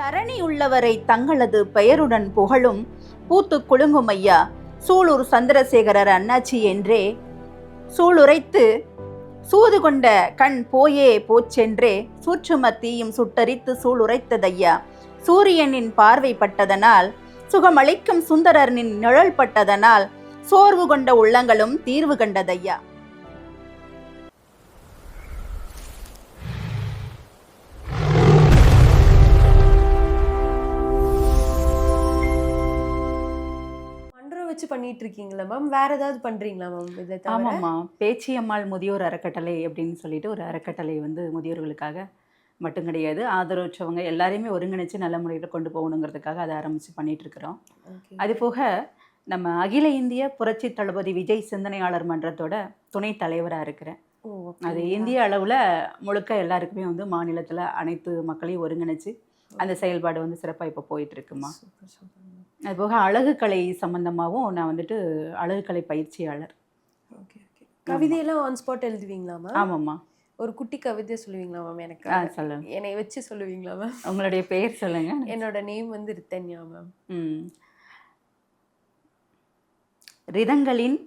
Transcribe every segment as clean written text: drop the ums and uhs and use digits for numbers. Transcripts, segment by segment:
தரணி உள்ளவரை தங்களது பெயருடன் புகழும் பூத்து குலுங்கும் ஐயா சூலூர் சந்திரசேகரர் அண்ணாச்சி என்றே சூளுரைத்து சூது கொண்ட கண் போயே போச்சென்றே சூற்றும தீயும் சுட்டரித்து சூளுரைத்ததையா. சூரியனின் பார்வை பட்டதனால் சுகமளிக்கும் சுந்தரனின் நிழல் பட்டதனால் சோர்வு கொண்ட உள்ளங்களும் தீர்வு கண்டதையா. வச்சு பண்ணிட்டு இருக்கீங்களா மேம்? வேற ஏதாவது பண்றீங்களா மேம் இதை தவிர? ஆமாம்மா, பேச்சியம்மாள் முதியோர் அறக்கட்டளை அப்படின்னு சொல்லிட்டு ஒரு அறக்கட்டளை முதியோர்களுக்காக மட்டும் கிடையாது, ஆதரவற்றவங்க எல்லாரையுமே ஒருங்கிணைச்சு நல்ல முறையில் கொண்டு போகணுங்கிறதுக்காக அதை ஆரம்பித்து பண்ணிட்டு இருக்கிறோம். அது போக நம்ம அகில இந்திய புரட்சி தளபதி விஜய் சிந்தனையாளர் மன்றத்தோட துணைத் தலைவராக இருக்கிறேன். அது இந்திய அளவில் முழுக்க எல்லாருக்குமே மாநிலத்தில் அனைத்து மக்களையும் ஒருங்கிணைச்சு அந்த செயல்பாடு சிறப்பாக இப்போ போயிட்டு இருக்குமா. அதுபோக அழகு கலை சம்பந்தமாகவும் நான் அழகு கலை பயிற்சியாளர். கவிதையெல்லாம் ஆன் ஸ்பாட் எழுதுவீங்களா மேம்? ஆமாம்மா. ஒரு குட்டி கவிதை சொல்லுவீங்களா மேம்? எனக்கு சொல்லுங்க. என்னை வச்சு சொல்லுவீங்களா மேம்? உங்களுடைய பெயர் சொல்லுங்க. என்னோட நேம் ரித்தன்யா மேம். ரிதங்களின்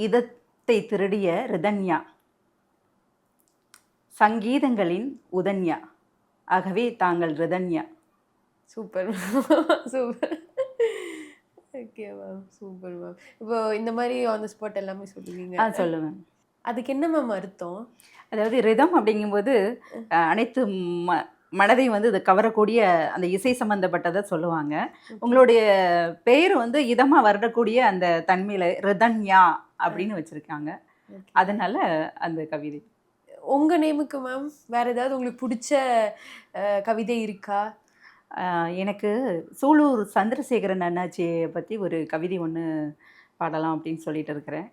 இதத்தை திருடிய ரிதன்யா, சங்கீதங்களின் உதன்யா, ஆகவே தாங்கள் Rithanya. Super super. Okay ma'am, super ma'am. இப்போ இந்த மாதிரி ஆன் த ஸ்பாட் எல்லாமே சொல்லுவீங்க? சொல்லுவேன். அதுக்கு என்ன மேம் அர்த்தம்? அதாவது ரிதம் அப்படிங்கும்போது அனைத்து மனதை இதை கவரக்கூடிய அந்த இசை சம்பந்தப்பட்டதை சொல்லுவாங்க. உங்களுடைய பெயர் இதமாக வரக்கூடிய அந்த தன்மையில் ரிதன்யா அப்படின்னு வச்சுருக்காங்க, அதனால அந்த கவிதை. உங்கள் நேமுக்கு மேம் வேற ஏதாவது உங்களுக்கு பிடிச்ச கவிதை இருக்கா? எனக்கு சூலூர் சந்திரசேகரன் அண்ணாச்சியை பற்றி ஒரு கவிதை ஒன்று பாடலாம் அப்படின்னு சொல்லிட்டு இருக்கிறேன்.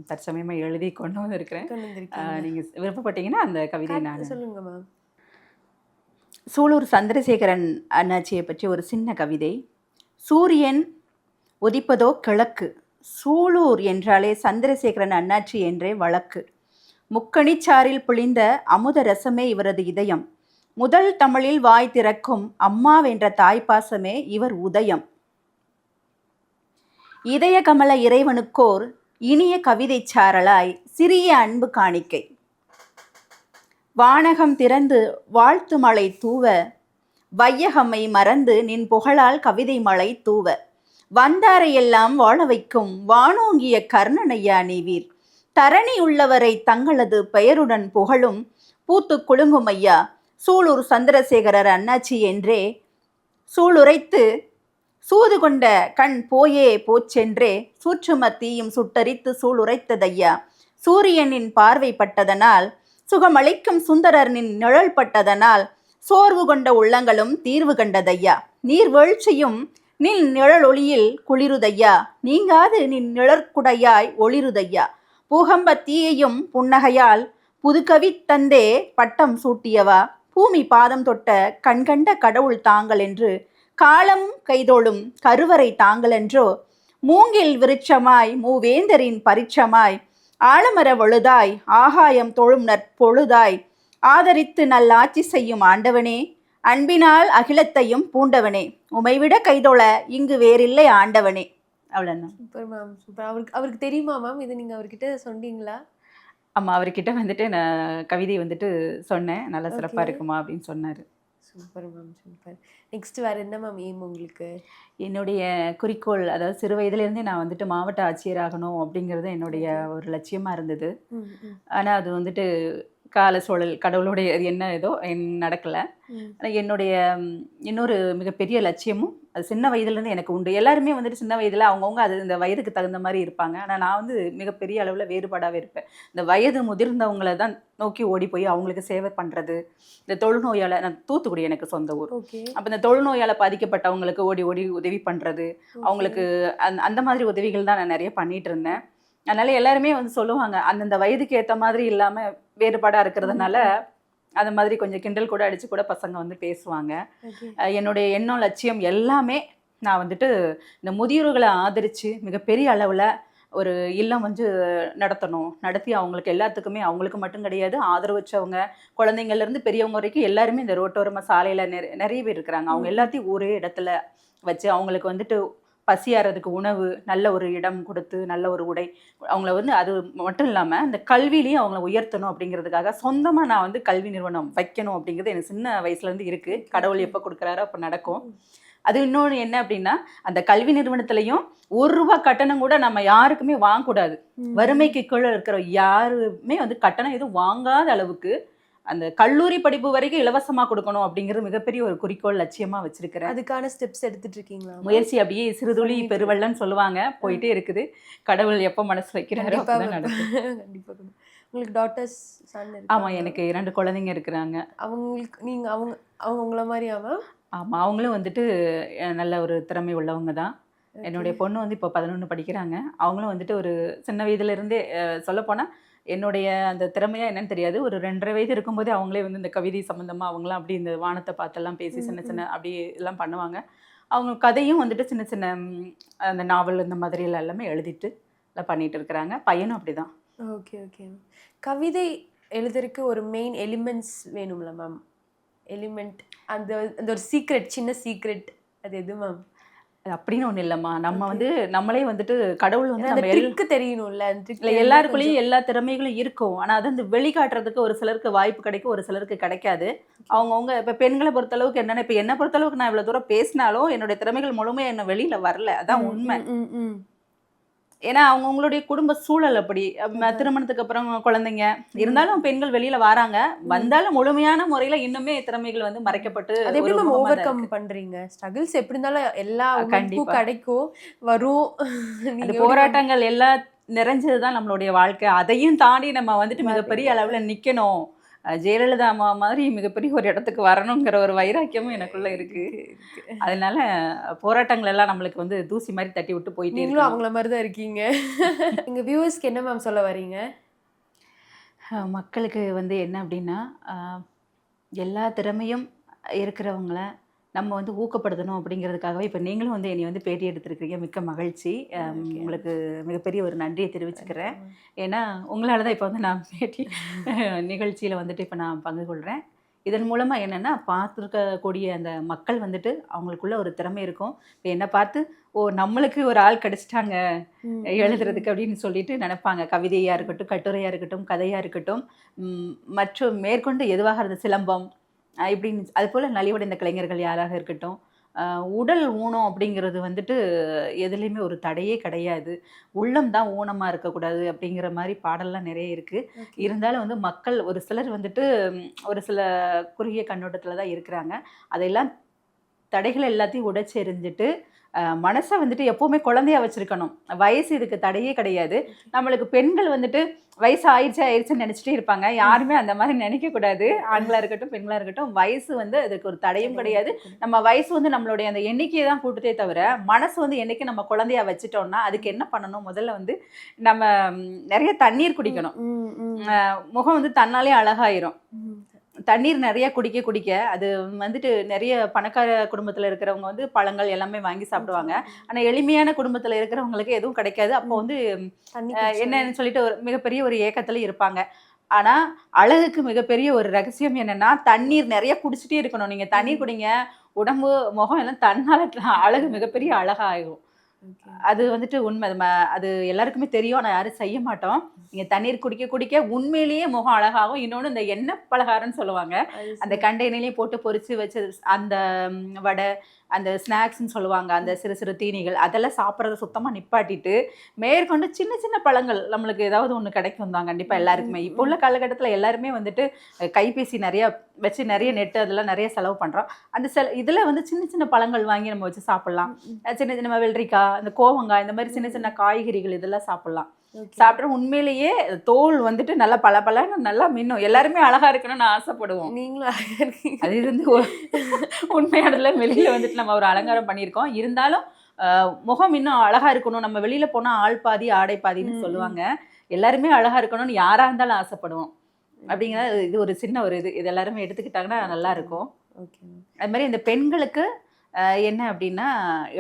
தற்சமயமாக எழுதி கொண்டு வந்திருக்கிறேன். நீங்கள் விருப்பப்பட்டீங்கன்னா அந்த கவிதை நான் சொல்லுங்க மேம். சூலூர் சந்திரசேகரன் அண்ணாச்சியை பற்றி ஒரு சின்ன கவிதை. சூரியன் உதிப்பதோ கிழக்கு, சூலூர் என்றாலே சந்திரசேகரன் அண்ணாச்சி என்றே வழக்கு. முக்கணிச்சாரில் பொழிந்த அமுத ரசமே இவரது இதயம், முதல் தமிழில் வாய் திறக்கும் அம்மாவென்ற தாய்ப்பாசமே இவர் உதயம். இதய கமல இறைவனுக்கோர் இனிய கவிதை சாரலாய் சிறிய அன்பு காணிக்கை. வானகம் திறந்து வாழ்த்து மழை தூவ, வையகமை மறந்து நின் புகழால் கவிதை மழை தூவ. வந்தாரையெல்லாம் வாழ வைக்கும் வானோங்கிய கர்ணனையா நீவீர், தரணி உள்ளவரை தங்களது பெயருடன் புகழும் பூத்து குலுங்கும் ஐயா சூலூர் சந்திரசேகரர் அண்ணாச்சி என்றே சூளுரைத்து சூது கொண்ட கண் போயே போச்சென்றே சூற்றும தீயும் சுட்டரித்து சூளுரைத்ததையா. சூரியனின் பார்வை பட்டதனால் சுகமளிக்கும் சுந்தரனின் நிழல் பட்டதனால் சோர்வு கொண்ட உள்ளங்களும் தீர்வு கண்டதையா. நீர்வீழ்ச்சியும் நின் நிழலொளியில் குளிருதையா, நீங்காது நின் நிழற்குடையாய் ஒளிருதையா. பூகம்ப தீயையும் புன்னகையால் புதுகவி தந்தே பட்டம் சூட்டியவா, பூமி பாதம் தொட்ட கண்கண்ட கடவுள் தாங்கள் என்று காலமும் கைதோளும் கருவறை தாங்களென்றோ. மூங்கில் விருட்சமாய் மூவேந்தரின் பரிச்சமாய் ஆலமர வழுதாய் ஆகாயம் தொழும் நற்பொழுதாய் ஆதரித்து நல்லாட்சி செய்யும் ஆண்டவனே, அன்பினால் அகிலத்தையும் பூண்டவனே, உமைவிட கைதோள இங்கு வேறில்லை ஆண்டவனே. அவ்வளோதான். Super ma'am, super. அவருக்கு தெரியுமா மேம் இது? நீங்கள் அவர்கிட்ட சொன்னீங்களா? ஆமாம், அவர்கிட்ட நான் கவிதை சொன்னேன், நல்லா சிறப்பாக இருக்குமா அப்படின்னு சொன்னார். Super ma'am, super. நெக்ஸ்ட் வேறு என்ன மேம் எய்ம் உங்களுக்கு? என்னுடைய குறிக்கோள், அதாவது சிறு வயதுலேருந்தே நான் மாவட்ட ஆட்சியர் ஆகணும் அப்படிங்கிறது என்னுடைய ஒரு லட்சியமாக இருந்தது. ஆனால் அது கால சூழல் கடவுளுடைய என்ன ஏதோ நடக்கலை. ஆனால் என்னுடைய இன்னொரு மிகப்பெரிய லட்சியமும் அது சின்ன வயதுலேருந்து எனக்கு உண்டு. எல்லாருமே சின்ன வயதில் அவங்கவுங்க அது இந்த வயதுக்கு தகுந்த மாதிரி இருப்பாங்க. ஆனால் நான் மிகப்பெரிய அளவில் வேறுபாடாகவே இருப்பேன். இந்த வயது முதிர்ந்தவங்களை தான் நோக்கி ஓடி போய் அவங்களுக்கு சேவை பண்ணுறது. இந்த தொழுநோயால், நான் தூத்துக்குடி எனக்கு சொந்த ஊர், அப்போ இந்த தொழுநோயால் பாதிக்கப்பட்டவங்களுக்கு ஓடி ஓடி உதவி பண்ணுறது, அவங்களுக்கு அந்த மாதிரி உதவிகள் தான் நான் நிறைய பண்ணிகிட்டு இருந்தேன். அதனால எல்லாருமே சொல்லுவாங்க, அந்தந்த வயதுக்கு ஏற்ற மாதிரி இல்லாமல் வேறுபாடாக இருக்கிறதுனால அந்த மாதிரி கொஞ்சம் கிண்டல் கூட அடித்து கூட பசங்க பேசுவாங்க. என்னுடைய எண்ணம் லட்சியம் எல்லாமே நான் இந்த முதியோர்களை ஆதரித்து மிகப்பெரிய அளவில் ஒரு இல்லம் வந்து நடத்தணும். நடத்தி அவங்களுக்கு எல்லாத்துக்குமே அவங்களுக்கு மட்டும் கிடையாது, ஆதரவற்றவங்க, குழந்தைங்கள்லேருந்து பெரியவங்க வரைக்கும் எல்லாருமே இந்த ரோட்டோரமா சாலையில நிறைய பேர் இருக்கிறாங்க. அவங்க எல்லாத்தையும் ஒரே இடத்துல வச்சு அவங்களுக்கு வந்துட்டு பசியாறதுக்கு உணவு, நல்ல ஒரு இடம் கொடுத்து, நல்ல ஒரு உடை, அவங்கள வந்து அது மட்டும் இல்லாம, இந்த கல்வியிலயும் அவங்கள உயர்த்தணும் அப்படிங்கிறதுக்காக, சொந்தமா நான் வந்து கல்வி நிறுவனம் வைக்கணும் அப்படிங்கிறது எனக்கு சின்ன வயசுலேருந்து இருக்கு. கடவுள் எப்போ கொடுக்குறாரோ அப்போ நடக்கும். அது இன்னொன்று என்ன அப்படின்னா, அந்த கல்வி நிறுவனத்திலையும் ரூ. 1 கட்டணம் கூட நம்ம யாருக்குமே வாங்கக்கூடாது. வறுமைக்கு கீழே இருக்கிற யாருமே வந்து கட்டணம் எதுவும் வாங்காத அளவுக்கு அந்த கல்லூரி படிப்பு வரைக்கும் இலவசமா கொடுக்கணும் அப்படிங்கிறது மிகப்பெரிய ஒரு குறிக்கோள் லட்சியமா வச்சிருக்கிறேன். அதுக்கான ஸ்டெப்ஸ் எடுத்துட்டு இருக்கீங்களா? முயற்சி அப்படியே சிறுதுளி பெருவெள்ளம்னு சொல்லுவாங்க, போயிட்டே இருக்குது. கடவுள் எப்போ மனசு வைக்கிறாரோ அப்பதான் நடக்கும். கண்டிப்பா. உங்களுக்கு டாட்டர்ஸ், சன் ஆமா, எனக்கு 2 குழந்தைங்க இருக்கிறாங்க. அவங்களுக்கு நீங்க அவங்க அவங்க உங்கள மாதிரியாமா? ஆமா, அவங்களும் வந்துட்டு நல்ல ஒரு திறமை உள்ளவங்க தான். என்னுடைய பொண்ணு வந்து இப்போ 11 படிக்கிறாங்க. அவங்களும் வந்துட்டு ஒரு சின்ன வயதுலேருந்தே சொல்லப்போனால் என்னுடைய அந்த திறமையா என்னன்னு தெரியாது. ஒரு 2.5 வயது இருக்கும்போதே அவங்களே வந்து இந்த கவிதை சம்மந்தமாக அவங்களாம் அப்படி இந்த வானத்தை பார்த்தெல்லாம் பேசி சின்ன சின்ன அப்படி எல்லாம் பண்ணுவாங்க. அவங்க கதையும் வந்துட்டு சின்ன சின்ன அந்த நாவல் இந்த மாதிரிலாம் எல்லாமே எழுதிட்டு எல்லாம் பண்ணிட்டு இருக்கிறாங்க. பையனும் அப்படிதான். Okay okay. கவிதை எழுதுறதுக்கு ஒரு மெயின் எலிமெண்ட்ஸ் வேணும்ல மேம்? எலிமெண்ட் அந்த அந்த ஒரு சீக்ரெட், சின்ன சீக்ரெட் அது எது மேம்? அப்படின்னு ஒண்ணு இல்லம்மா. நம்ம வந்து நம்மளே வந்துட்டு கடவுள் வந்து அந்த நம்ம ட்ரிக் தெரியணும்ல. அந்த இல்ல ட்ரிக் எல்லாருக்குள்ளேயும் எல்லா திறமைகளும் இருக்கும். ஆனா அது வந்து வெளிக்காட்டுறதுக்கு ஒரு சிலருக்கு வாய்ப்பு கிடைக்கும், ஒரு சிலருக்கு கிடைக்காது. அவங்கவுங்க இப்ப பெண்களை பொறுத்தளவுக்கு என்னன்னா, இப்ப என்ன பொறுத்தளவுக்கு நான் இவ்வளவு தூரம் பேசினாலும் என்னுடைய திறமைகள் முழுமையா என்ன வெளியில வரல. அதான் உண்மை. ஏன்னா அவங்கவுங்களுடைய குடும்ப சூழல் அப்படி. திருமணத்துக்கு அப்புறம் குழந்தைங்க இருந்தாலும் பெண்கள் வெளியில வராங்க. வந்தாலும் முழுமையான முறையில இன்னுமே திறமைகள் வந்து மறைக்கப்பட்டு அது எப்படி ஒரு மேம் முகமா ஓவர் தான் கம் இருக்கு. பண்றீங்க? ஸ்ட்ரகிள்ஸ் எப்படி இருந்தாலும் எல்லா கண்டிப்பா. உமனுக்கும் கிடைக்கும், வரும். அது நீங்க போராட்டங்கள் எல்லாம் நிறைஞ்சதுதான் நம்மளுடைய வாழ்க்கை. அதையும் தாண்டி நம்ம வந்துட்டு மிகப்பெரிய அளவுல நிக்கணும். ஜெயலலிதா அம்மா மாதிரி மிகப்பெரிய ஒரு இடத்துக்கு வரணுங்கிற ஒரு வைராக்கியமும் எனக்குள்ள இருக்கு. அதனால போராட்டங்கள் எல்லாம் நம்மளுக்கு வந்து தூசி மாதிரி தட்டி விட்டு போயிட்டே நீங்களும் இருக்கணும். அவங்கள மாதிரி தான் இருக்கீங்க. எங்க வியூவர்ஸ்க்கு என்ன மேம் சொல்ல வரீங்க? மக்களுக்கு வந்து என்ன அப்படின்னா, எல்லா திறமையும் இருக்கிறவங்கள நம்ம வந்து ஊக்கப்படுத்தணும் அப்படிங்கிறதுக்காகவே இப்போ நீங்களும் வந்து என்னை வந்து பேட்டி எடுத்திருக்கிறீங்க. மிக்க மகிழ்ச்சி. உங்களுக்கு மிகப்பெரிய ஒரு நன்றியை தெரிவிச்சுக்கிறேன். ஏன்னா உங்களால தான் இப்போ வந்து நான் பேட்டி நிகழ்ச்சியில் வந்துட்டு இப்போ நான் பங்கு கொள்கிறேன். இதன் மூலமாக என்னென்னா, பார்த்துருக்கக்கூடிய அந்த மக்கள் வந்துட்டு அவங்களுக்குள்ள ஒரு திறமை இருக்கும். இப்போ என்னை பார்த்து நம்மளுக்கு ஒரு ஆள் கிடைச்சிட்டாங்க எழுதுறதுக்கு அப்படின்னு சொல்லிட்டு நினைப்பாங்க. கவிதையாக இருக்கட்டும், கட்டுரையாக இருக்கட்டும், கதையாக இருக்கட்டும், மற்றும் மேற்கொண்டு எதுவாக இருந்த சிலம்பம் இப்படின்னு அதுபோல் நலிவடைந்த கலைஞர்கள் யாராக இருக்கட்டும், உடல் ஊனம் அப்படிங்கிறது வந்துட்டு எதுலேயுமே ஒரு தடையே கிடையாது. உள்ளம் தான் ஊனமாக இருக்கக்கூடாது அப்படிங்கிற மாதிரி பாடல்லாம் நிறைய இருக்குது. இருந்தாலும் வந்து மக்கள் ஒரு சிலர் வந்துட்டு ஒரு சில குறுகிய கண்ணோட்டத்தில் தான் இருக்கிறாங்க. அதெல்லாம் தடைகள் எல்லாத்தையும் உடைச்செறிஞ்சிட்டு மனசை வந்துட்டு எப்போவுமே குழந்தையா வச்சுருக்கணும். வயசு இதுக்கு தடையே கிடையாது. நம்மளுக்கு பெண்கள் வந்துட்டு வயசு ஆயிடுச்சுன்னு நினச்சிட்டே இருப்பாங்க. யாருமே அந்த மாதிரி நினைக்கக்கூடாது. ஆண்களாக இருக்கட்டும், பெண்களாக இருக்கட்டும். வயசு வந்து அதுக்கு ஒரு தடையும் கிடையாது. நம்ம வயசு வந்து நம்மளுடைய அந்த எண்ணிக்கையை தான் கூட்டுதே தவிர, மனசு வந்து என்னைக்கு நம்ம குழந்தையா வச்சுட்டோம்னா அதுக்கு என்ன பண்ணணும்? முதல்ல வந்து நம்ம நிறைய தண்ணீர் குடிக்கணும். முகம் வந்து தன்னாலே அழகாயிரும். தண்ணீர் நிறைய குடிக்க குடிக்க அது வந்துட்டு நிறைய பணக்கார குடும்பத்தில் இருக்கிறவங்க வந்து பழங்கள் எல்லாமே வாங்கி சாப்பிடுவாங்க. ஆனால் எளிமையான குடும்பத்தில் இருக்கிறவங்களுக்கு எதுவும் கிடைக்காது. அப்போ வந்து என்னன்னு சொல்லிட்டு ஒரு மிகப்பெரிய ஒரு ஏக்கத்துல இருப்பாங்க. ஆனா அழகுக்கு மிகப்பெரிய ஒரு ரகசியம் என்னன்னா, தண்ணீர் நிறைய குடிச்சிட்டே இருக்கணும். நீங்க தண்ணீர் குடிங்க, உடம்பு முகம் எல்லாம் தன்னால அழகு மிகப்பெரிய அழகாகும். அது வந்துட்டு உண்மை. அது எல்லாருக்குமே தெரியும். ஆனால் யாரும் செய்ய மாட்டோம். நீங்க தண்ணீர் குடிக்க குடிக்க உண்மையிலேயே முகம் அழகாகும். இன்னொன்று இந்த எண்ணெய் பலகாரம்னு சொல்லுவாங்க. அந்த கண்டெய்னர்லேயும் போட்டு பொரிச்சு வச்சு அந்த வடை, அந்த ஸ்நாக்ஸ்ன்னு சொல்லுவாங்க, அந்த சிறு சிறு தீனிகள் அதெல்லாம் சாப்பிட்றத சுத்தமாக நிப்பாட்டிட்டு மேற்கொண்டு சின்ன சின்ன பழங்கள் நம்மளுக்கு ஏதாவது ஒன்று கிடைக்கும் தான் கண்டிப்பாக எல்லாருக்குமே. இப்போ உள்ள காலகட்டத்தில் எல்லாருமே வந்துட்டு கைபேசி நிறையா வச்சு நிறைய நெட்டு அதெல்லாம் நிறைய செலவு பண்ணுறோம். அந்த இதில் வந்து சின்ன சின்ன பழங்கள் வாங்கி நம்ம வச்சு சாப்பிட்லாம். சின்ன சின்ன வெள்ளரிக்காய், இந்த கோவங்காய், இந்த மாதிரி சின்ன சின்ன காய்கறிகள் இதெல்லாம் சாப்பிட்லாம். சாப்பிட்ற உண்மையிலேயே தோல் வந்துட்டு நல்லா பலன்னு நல்லா மின்னும். எல்லாருமே அழகா இருக்கணும்னு ஆசைப்படுவோம். நீங்களும் அழகா இருக்கீங்க. அது இருந்து உண்மையானதுல வெளியில வந்துட்டு நம்ம ஒரு அலங்காரம் பண்ணியிருக்கோம். இருந்தாலும் முகம் இன்னும் அழகா இருக்கணும். நம்ம வெளியில போனா ஆள் பாதி ஆடை பாதின்னு சொல்லுவாங்க. எல்லாருமே அழகா இருக்கணும்னு யாரா இருந்தாலும் ஆசைப்படுவோம். அப்படிங்கிறது இது ஒரு சின்ன ஒரு இது எல்லாருமே எடுத்துக்கிட்டாங்கன்னா நல்லா இருக்கும். அது மாதிரி இந்த பெண்களுக்கு என்ன அப்படின்னா,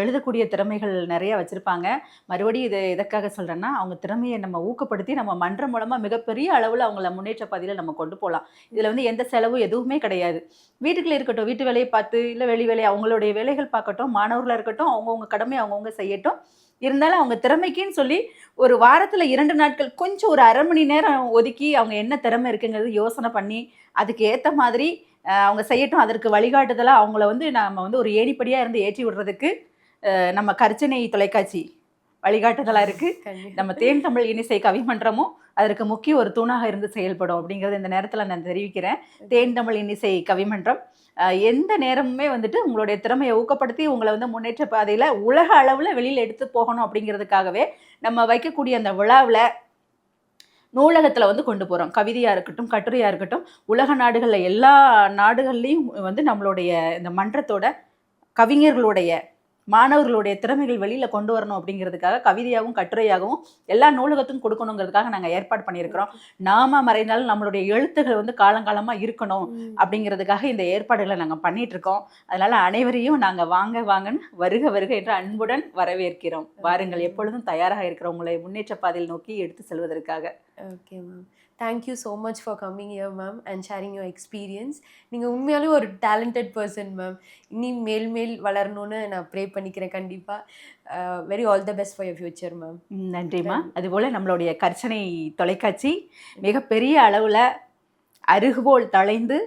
எழுதக்கூடிய திறமைகள் நிறைய வச்சுருப்பாங்க. மறுபடியும் இது எதற்காக சொல்கிறேன்னா, அவங்க திறமையை நம்ம ஊக்கப்படுத்தி நம்ம மன்றம் மூலமாக மிகப்பெரிய அளவில் அவங்கள முன்னேற்ற பாதையில் நம்ம கொண்டு போகலாம். இதில் வந்து எந்த செலவும் எதுவுமே கிடையாது. வீட்டுக்குள்ளே இருக்கட்டும், வீட்டு வேலையை பார்த்து, இல்லை வெளி வேலை அவங்களுடைய வேலைகள் பார்க்கட்டும், மாணவர்களாக இருக்கட்டும், அவங்கவுங்க கடமை அவங்கவுங்க செய்யட்டும். இருந்தாலும் அவங்க திறமைக்குன்னு சொல்லி ஒரு வாரத்தில் 2 நாட்கள் கொஞ்சம் ஒரு 1/2 மணி நேரம் ஒதுக்கி அவங்க என்ன திறமை இருக்குங்கிறது யோசனை பண்ணி, அதுக்கு ஏற்ற மாதிரி அவங்க செய்யட்டும். அதற்கு வழிகாட்டுதலாக அவங்கள வந்து நம்ம வந்து ஒரு ஏணிப்படியாக இருந்து ஏற்றி விடுறதுக்கு நம்ம கர்ச்சனை தொலைக்காட்சி வழிகாட்டுதலாக இருக்குது. நம்ம தேன் தமிழ் இன்னிசை கவிமன்றமும் அதற்கு முக்கிய ஒரு தூணாக இருந்து செயல்படும் அப்படிங்கிறது இந்த நேரத்தில் நான் தெரிவிக்கிறேன். தேன் தமிழ் இன்னிசை கவிமன்றம் எந்த நேரமுமே வந்துட்டு உங்களுடைய திறமையை ஊக்கப்படுத்தி உங்களை வந்து முன்னேற்ற பாதையில் உலக அளவில் வெளியில் எடுத்து போகணும் அப்படிங்கிறதுக்காகவே நம்ம வைக்கக்கூடிய அந்த விழாவில் நூலகத்தில் வந்து கொண்டு போகிறோம். கவிதையாக இருக்கட்டும், கட்டுரையாக இருக்கட்டும், உலக நாடுகளில் எல்லா நாடுகள்லேயும் வந்து நம்மளுடைய இந்த மன்றத்தோட கவிஞர்களுடைய மாணவர்களுடைய திறமைகள் வெளியில் கொண்டு வரணும் அப்படிங்கிறதுக்காக கவிதையாகவும் கட்டுரையாகவும் எல்லா நூலகத்துக்கும் கொடுக்கணுங்கிறதுக்காக நாங்கள் ஏற்பாடு பண்ணியிருக்கிறோம். நாம மறைந்தாலும் நம்மளுடைய எழுத்துக்கள் வந்து காலங்காலமாக இருக்கணும் அப்படிங்கிறதுக்காக இந்த ஏற்பாடுகளை நாங்கள் பண்ணிகிட்ருக்கோம். அதனால் அனைவரையும் நாங்கள் வாங்கன்னு வருக வருக என்று அன்புடன் வரவேற்கிறோம். வாருங்கள், எப்பொழுதும் தயாராக இருக்கிறோம் உங்களை முன்னேற்ற பாதையில் நோக்கி எடுத்து செல்வதற்காக. Okay ma'am, thank you so much for coming here ma'am and sharing your experience. நீங்கள் உண்மையாலே ஒரு டேலண்டட் பர்சன் மேம். இனி மேல் வளரணும்னு நான் ப்ரே பண்ணிக்கிறேன். கண்டிப்பாக very all the best for your future ma'am. நன்றிம்மா. அதுபோல் நம்மளுடைய கர்ச்சனை தொலைக்காட்சி மிகப்பெரிய அளவில் அருகுபோல் தழைந்து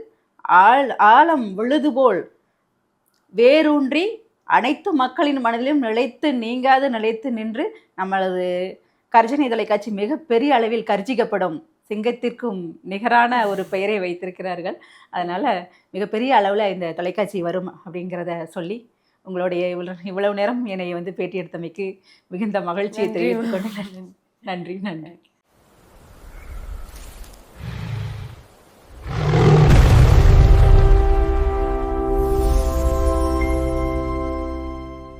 ஆழம் விழுதுபோல் வேரூன்றி அனைத்து மக்களின் மனதிலும் நிலைத்து நின்று நம்மளது கர்ச்சனை தொலைக்காட்சி மிகப்பெரிய அளவில் கர்ஜிக்கப்படும் சிங்கத்திற்கும் நிகரான ஒரு பெயரை வைத்திருக்கிறார்கள். அதனால் மிகப்பெரிய அளவில் இந்த தொலைக்காட்சி வரும் அப்படிங்கிறத சொல்லி உங்களுடைய இவ்வளவு நேரம் என்னை வந்து பேட்டி எடுத்தமைக்கு மிகுந்த மகிழ்ச்சியை தெரிவித்துக் கொண்டு நன்றி.